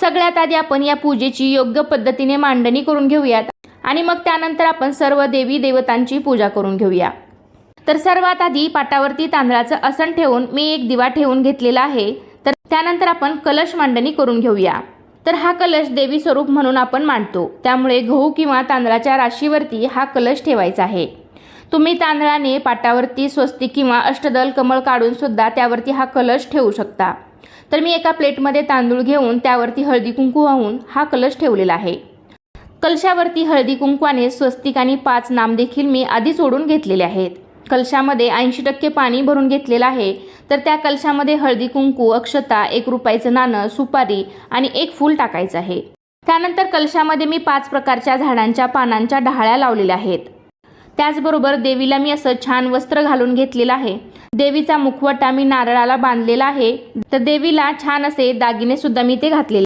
सगळ्यात आधी आपण या पूजेची योग्य पद्धतीने मांडणी करून घेऊयात आणि मग त्यानंतर आपण सर्व देवी देवतांची पूजा करून घेऊया। तर सर्वात आधी पाटावरती तांदळाचं आसन ठेवून मी एक दिवा ठेवून घेतलेला आहे। तर त्यानंतर आपण कलश मांडणी करून घेऊया। तर हा कलश देवी स्वरूप म्हणून आपण मांडतो, त्यामुळे गहू किंवा तांदळाच्या राशीवरती हा कलश ठेवायचा आहे। तुम्ही तांदळाने पाटावरती स्वस्तिक किंवा अष्टदल कमळ काढून सुद्धा त्यावरती हा कलश ठेवू शकता। तर मी एका प्लेटमध्ये तांदूळ घेऊन त्यावरती हळदी कुंकू वाहून हा कलश ठेवलेला आहे। कलशावरती हळदी कुंकवाने स्वस्तिक आणि 5 नाम देखील मी आधीच ओढून घेतलेले आहेत। कलशामध्ये 80% पाणी भरून घेतलेलं आहे। तर त्या कलशामध्ये हळदी कुंकू, अक्षता, 1 रुपयाचं नाणं, सुपारी आणि 1 फूल टाकायचं आहे। त्यानंतर कलशामध्ये मी 5 प्रकारच्या झाडांच्या पानांच्या डहाळ्या लावलेल्या आहेत। त्याचबरोबर देवीला मी असं छान वस्त्र घालून घेतलेलं आहे। देवीचा मुखवटा मी नारळाला बांधलेला आहे। तर देवीला छान असे दागिने सुद्धा मी ते घातलेले।